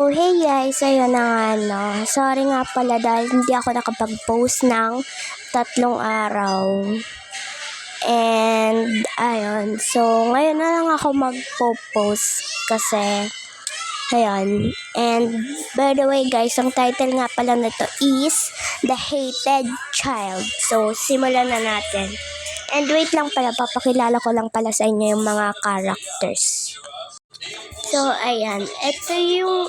Oh, hey guys, ayun na nga no. Sorry nga pala dahil hindi ako nakapag-post ng 3 araw. And, ayun. So, ngayon na lang ako mag-post kasi, ayun. And, by the way guys, ang title nga pala nito is The Hated Child. So, simulan na natin. And wait lang pala, papakilala ko lang pala sa inyo yung mga characters. So, ayan. Ito yung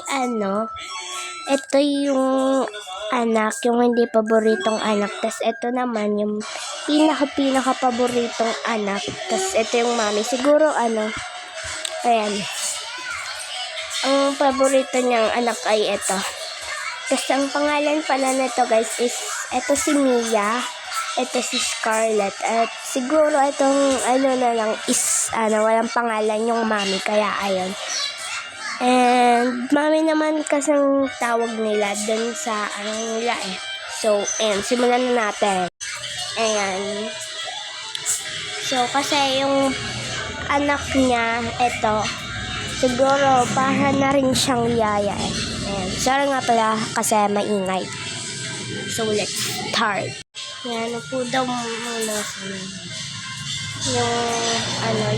anak, yung hindi paboritong anak. Tapos, ito naman yung pinaka-paboritong anak. Tapos, ito yung mami. Siguro, ayan. Ang paborito niyang anak ay ito. Tapos, ang pangalan pala nito, guys, is, ito si Mia. Ito si Scarlett. At siguro, itong, walang pangalan yung mami. Kaya, ayun. And, mami naman kasang tawag nila dun sa nila eh. So, ayan, simulan na natin. Ayan. So, kasi yung anak niya, ito, siguro, para na rin siyang yaya eh. Ayan. Sorry nga pala kasi maingay. So, let's start. Ayan, upo daw muna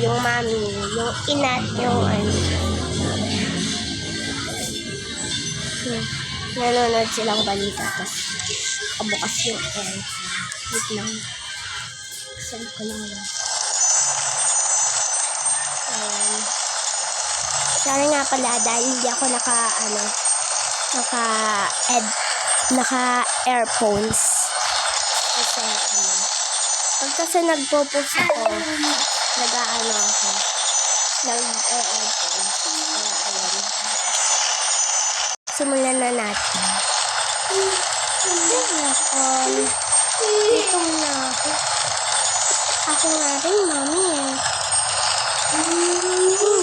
yung mami, yung ina, yung nanonood silang balita, tapos kabukas yung wait lang, saan ko lang yan. Sorry nga pala dahil hindi ako naka earphones kasi nagpo-post ako, nag-earphones, simulan na natin. Dito na ako. Ako nga rin, mami eh.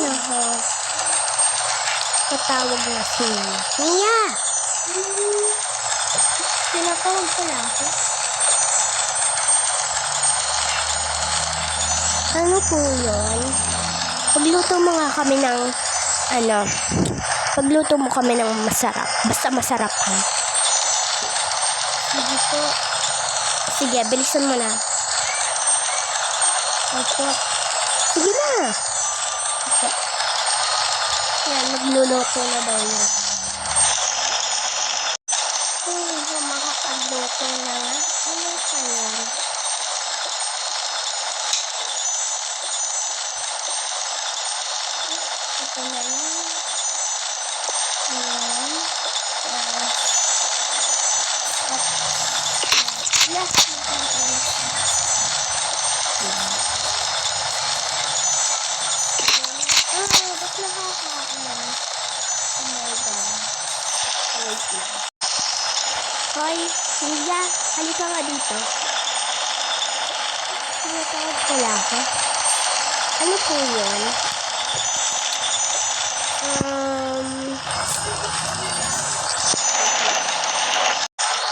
Nako. Patawag na si Mia. Pinatawag pala ako. Ano po yun? Pagluto mo nga kami ng pagluto mo kami ng masarap. Basta masarap ha. Sige po. Sige, bilisan mo na. Opo. Sige na. Opo. Yan, magluluto na daw yun. Makapagluto na nga. Ano pa yan? Ito na yan. Hoy, Mia, halika nga dito. Tinatawag pala ako. Ano po yun?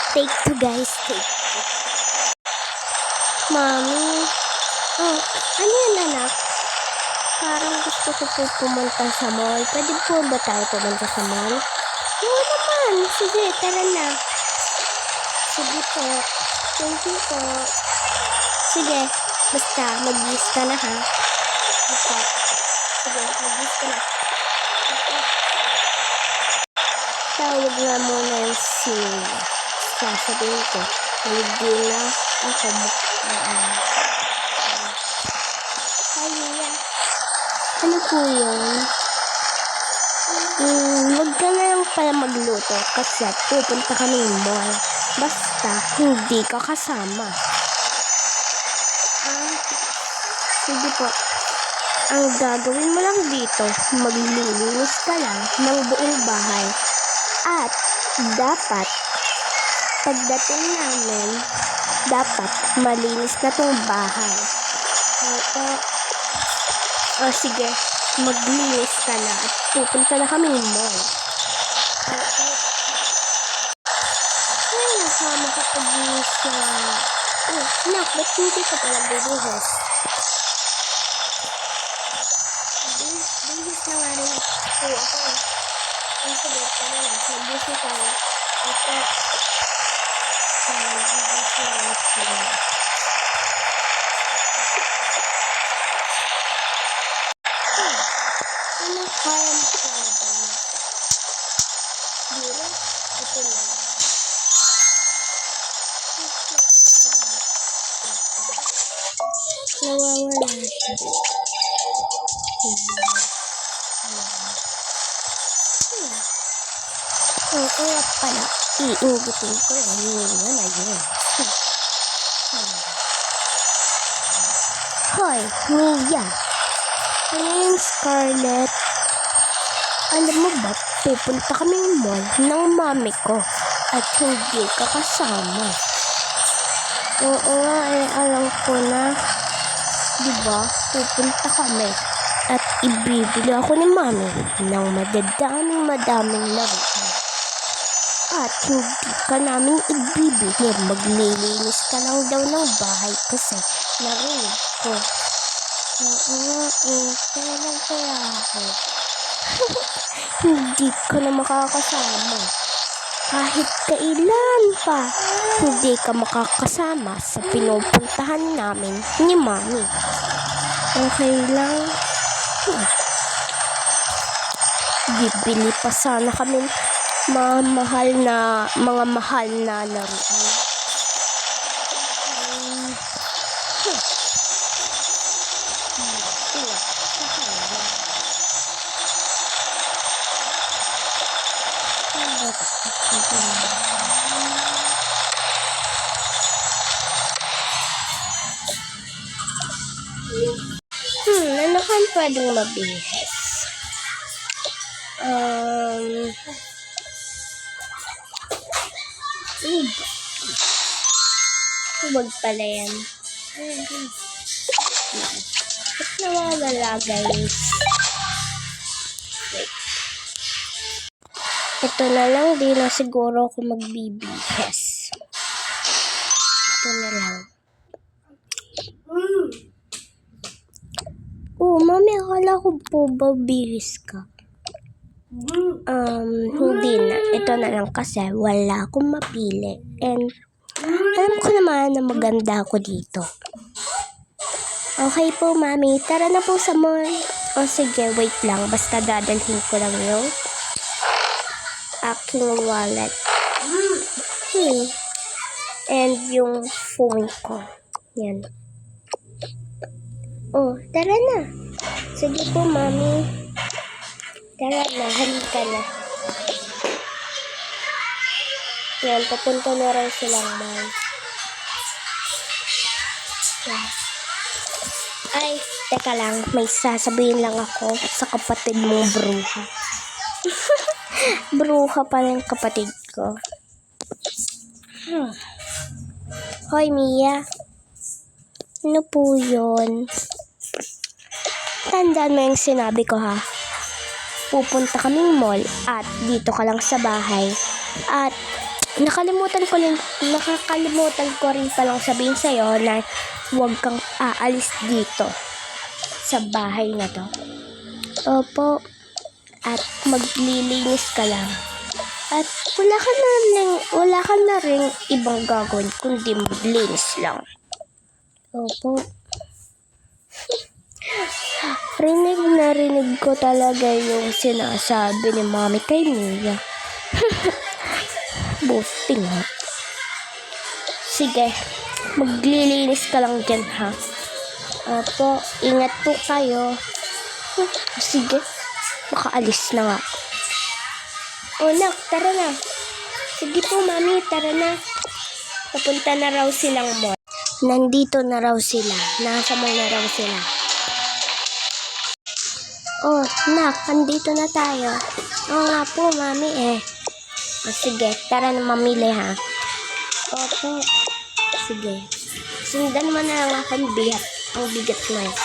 Take 2 guys, take 2. Mami, ano yan anak? Parang gusto ko po pumunta sa mall. Pwede po ba tayo pumunta sa mall? Oo naman, sige, tara na. Sige po, thank you po. Sige, basta mag-gis ka na ha. Okay. Sige, mag-gis ka na. Okay. Tawag nga muna yung sasabihin ko. Hindi na ako Hi, Mia. Ano po yun? Huwag ka na lang pala magluto kasi pupunta kami ng mall. Basta hindi ka kasama. Sige po. Ang gagawin mo lang dito, maglilinis ka lang ng buong bahay. At dapat, pagdating namin, dapat malinis na tong bahay. Sige, maglinis ka na at pupunta na kami ng mall. Ay, nasama ka pag-linis na. Anak, ba't hindi ka pala bibuhos? Bilis na nga rin po ako. Sige, Ano na, magbisi tayo. Ito. Magbisi tayo sila. Ano kaya mo kaya ba na? Dito? Ito lang. Nawawala siya. Oo nga pala. Iingitin ko lang yun na yun. Hoy, Mia. Ano yung Scarlett? Alam mo ba, pupunta kaming mall ng mami ko at hindi ka kasama. Oo nga, alam ko na. Diba, pupunta kami at ibibili ako ni mami ng madaming laruan. At hindi ka namin ibibili, maglilinis ka lang daw ng bahay kasi narinig ko. Oo nga, kailan kaya ako? Hindi ka na makakasama. Kahit kailan pa, hindi ka makakasama sa pinupuntahan namin ni mami. Okay lang. Bibili pa sana kami mga mahal na laruan. Ano kang pwedeng mabihis? Huwag pala yan. Ba't nawawala, guys? Wait. Ito na lang, di na siguro ako magbibihis. Ito na lang. Mami, akala ko po ba bihis ka? Hindi na. Ito na lang kasi wala akong mapili. And alam ko naman na maganda ako dito. Okay po, mami. Tara na po sa mall. O sige, wait lang. Basta dadalhin ko lang yung aking wallet. And yung phone ko. Yan. Tara na. Sige po, mami. Tara na, halika na. Yan, papunta na rin silang mall. Yan. Ay, teka lang. May sasabihin lang ako sa kapatid mong bruha. Bruha pala yung kapatid ko. Hoy, Mia. Ano po yun? Tandaan mo yung sinabi ko, ha? Pupunta kaming mall at dito ka lang sa bahay. At nakakalimutan ko rin palang sabihin sa'yo na huwag kang aalis dito sa bahay na to. Opo. At maglilinis ka lang. At wala ka na rin ibang gagawin kundi maglinis lang. Opo. Rinig ko talaga yung sinasabi ni mami kay Mia. Buti nga. Sige, maglilinis ka lang dyan, ha? Opo, ingat po kayo. Sige, makaalis na nga. Nak, tara na. Sige po, mami, tara na. Papunta na raw silang mall. Nandito na raw sila. Nasa mall na raw sila. Nak, nandito na tayo. Nga po, mami sige, tara na mamili, ha? Opo. Sige. Sundan mo na lang akong bigat. Ang bigat na yun.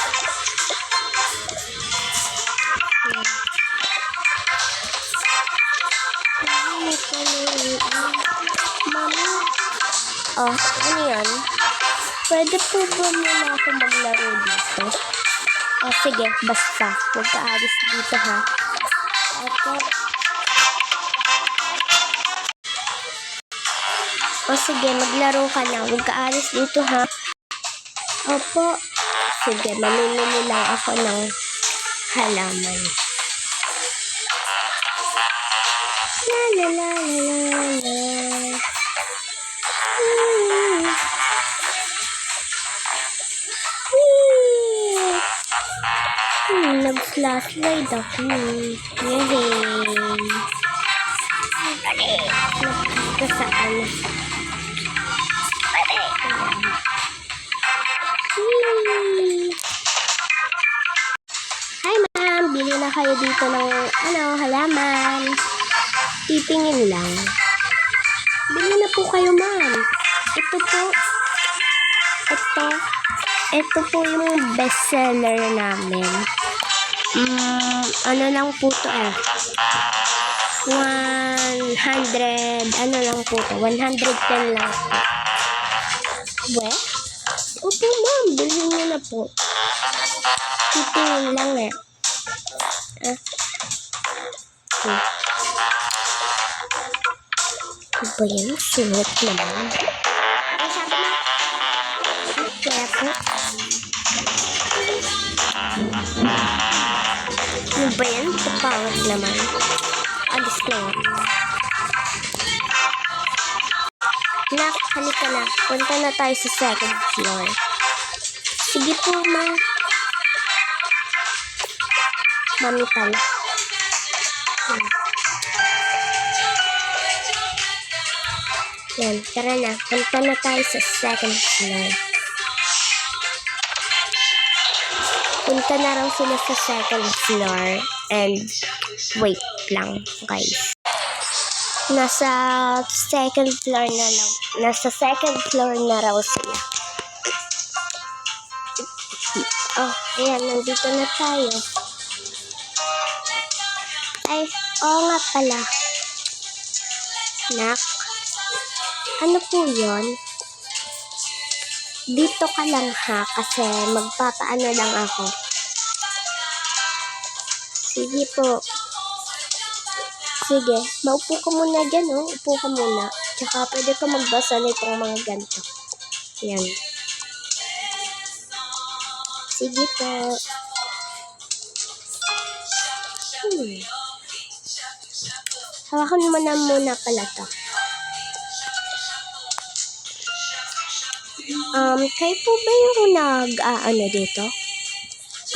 Mami? Ano yan? Pwede po ba muna ako maglaro dito? Sige, basta. Huwag ka alis dito, ha? Opo. O sige, maglaro ka na. Huwag ka alis dito ha. Opo. Sige, mamimili lang ako ng halaman. La la la la la la. Nag-flashlight ako. Yehey. Nagpunta saan? Hi ma'am, bili na kayo dito ng halaman. Titingin lang. Bili na po kayo ma'am. Ito po. Ito po yung bestseller namin. Ano lang po to 100, lang po to. 110 lang po. Well, opo ma'am, bilhin nyo na po. Titingin lang Ano ba yan? Sunod naman. Ay, sabi na. Kaya po. Ano ba yan? Kapawat naman. Alis na yan. Nak, halika na. Punta na tayo sa second floor. Sige po, ma. Mami pala. Yan, tara na. Punta na tayo sa second floor. Punta na raw sila sa second floor. And, wait lang, guys. Nasa second floor na lang. Nasa second floor na raw sila. Oh, ayan, nandito na tayo. Ay, oo nga pala. Nak, ano po yun? Dito ka lang ha, kasi magpapaano lang ako. Sige po. Sige, maupo ka muna dyan, oh. Upo ka muna. Tsaka pwede ka magbasa nitong mga ganito. Yan. Sige po. Hawakan mo na muna pala to. Kayo po ba yung nag-ano dito?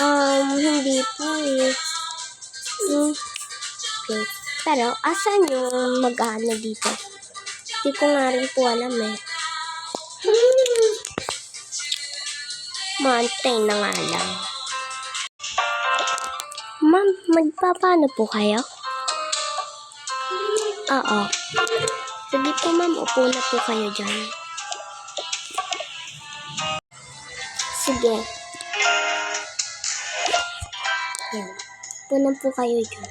Hindi po eh. Okay. Pero, asan yung mag-ano dito? Hindi ko nga rin po alam eh. Mantay na nga lang. Ma'am, magpapaano po kayo? Oo. Sige po ma'am, upo na po kayo dyan. Sige. Yan. Upo na po kayo dyan.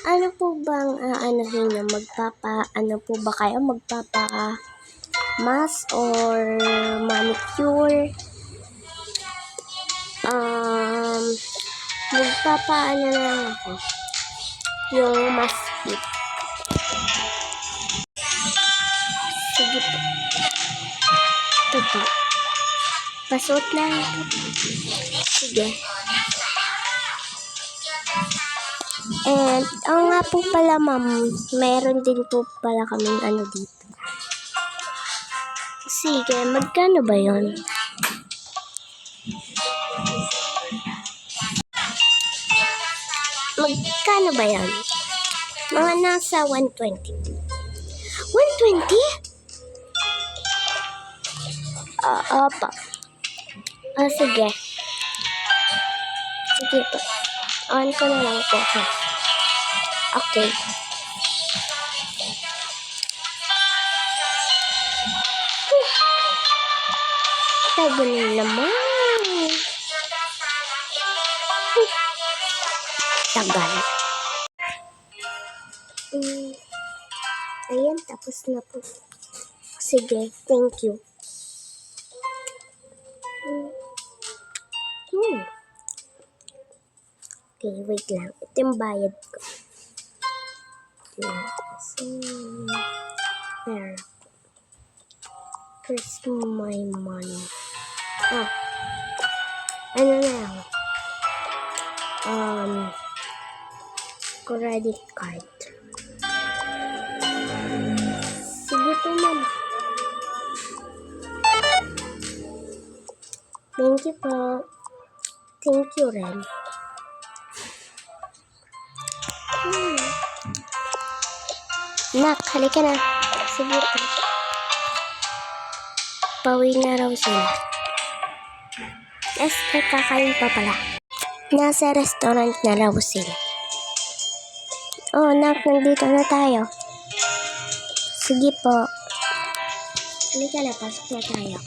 Ano po bang aanahin nyo? Ano po ba kayo? Mask or manicure? Magpapaano lang ako. Yung mask tip. Sige po. Ito po. Pasuot lang ito. Sige. And, nga po pala ma'am, meron din po pala kaming ano dito. Sige, magkano ba yun? Magkano ba yan? Mga nasa 120. 120? Opo. Sige. Sige po. On ko na lang po. Okay. Tagal naman. Tagal. Ayan, tapos na po. Sige, thank you. Okay, wait lang. Ito yung bayad ko. There. Here's my money. Ah, ano na lang? Credit card. Sige po, ma'am. Thank you po. Thank you rin. Nak, halika na. Sige po. Pauwi na raw sila. Esther, kakain pa pala. Nasa restaurant na raw sila. Oh, nak, nandito na tayo. Sige po. Halika na, pasok na tayo.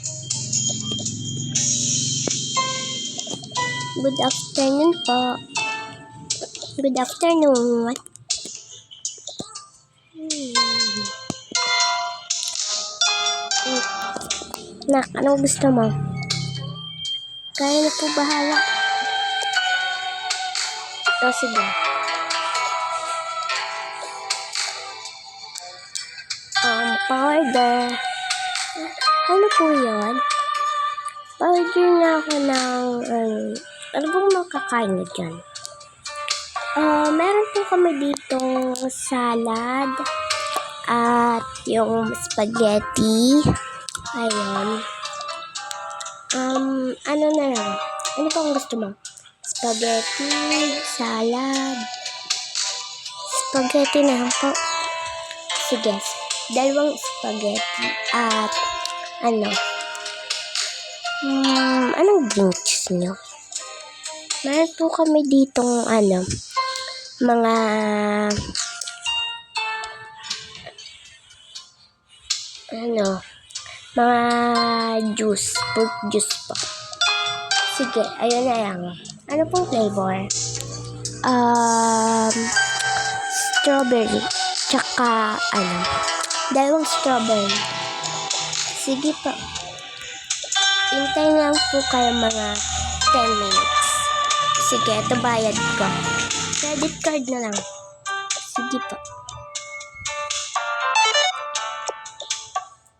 Good afternoon po. Good afternoon. Nak, anong gusto mo? Kaya na po bahala. O, sige. Powder. Ano po yun? Powder na ako ng, ano bang makakain na dyan? Meron po kami ditong salad at yung spaghetti. Ayun. Ano na lang? Ano pang gusto mo? Spaghetti, salad. Spaghetti na lang po. Sige, 2 spaghetti at anong drinks nyo? Meron po kami ditong mga juice, fruit juice po. Sige, ayun na lang. Ano pong flavor? Strawberry. Tsaka, 2 strawberry. Sige po. Hintayin lang po kayo mga 10 minutes. Sige, ito bayad ko. Credit card na lang. Sige po.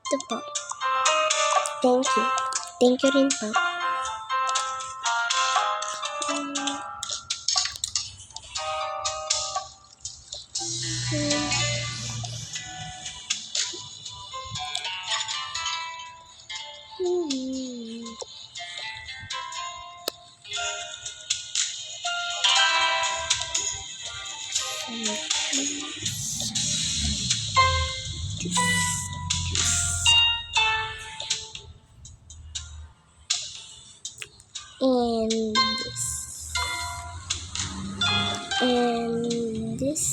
Ito po. Thank you. Thank you rin po. And this.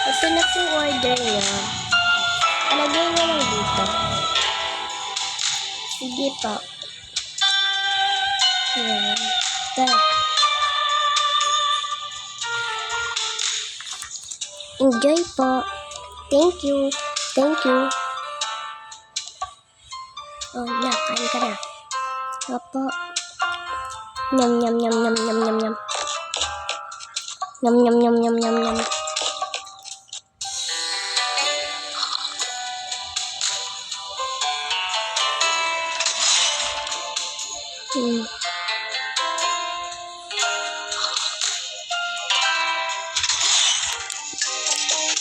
Ito na po order niya. Lagay niya lang dito. Sige po. Yan. Tara. Enjoy po. Thank you. Thank you. Oh, na, kain ka na. Opo. Nyam, nyam, nyam, nyam, nyam, nyam, nyam. Nyam, nyam, nyam, nyam, nyam, nyam.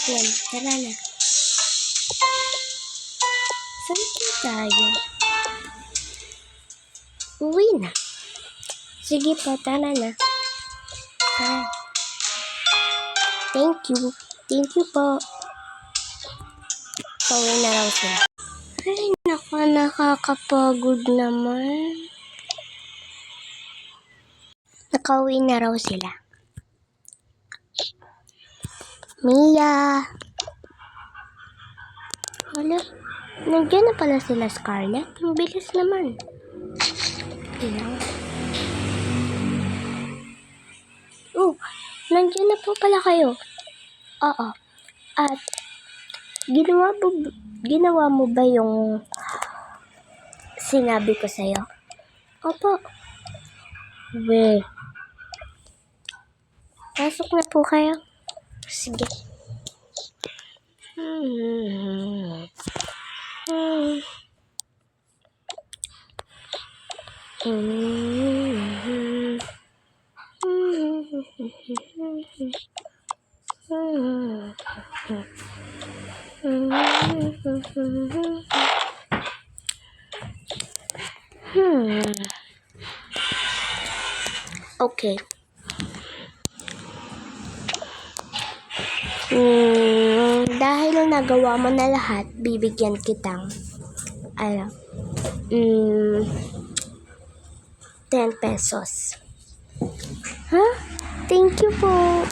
Yan, tara na. Saan tayo? Uwi na. Sige po, tara na. Tara. Thank you. Thank you po. Pauwi na raw sila. Ay, naku, nakakapagod naman. Nakauwi na raw sila. Mia! Wala. Nandiyan na pala sila, Scarlett. Ang bilis naman. Ilang. Oh, nandiyan na po pala kayo. Oo. At, ginawa mo ba yung sinabi ko sa'yo? Opo. We. Pasok na po kayo. Sige. Okay. Dahil nagawa mo na lahat, bibigyan kitang 10 pesos. Ha? Thank you po.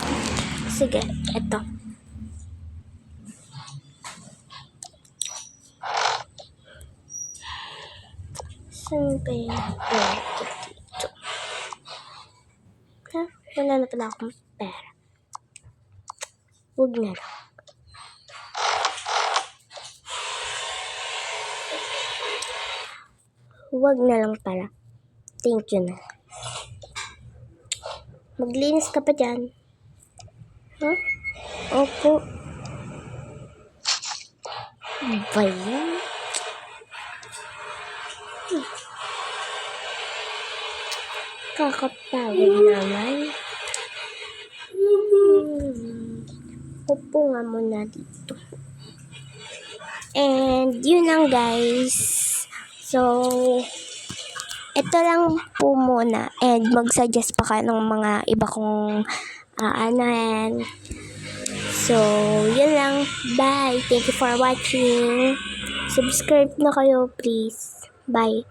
Sige, eto. Saan ba yung pera ko dito? Ha? Wala na pala akong pera. Huwag na lang. Huwag na lang pala. Thank you na. Maglinis ka pa dyan. Ha? Opo. Ba yan? Kakapagod naman. Upo nga muna dito. And yun lang guys. So, ito lang po muna. And mag-suggest pa kayo ng mga iba kong aanahan. So, yun lang. Bye. Thank you for watching. Subscribe na kayo, please. Bye.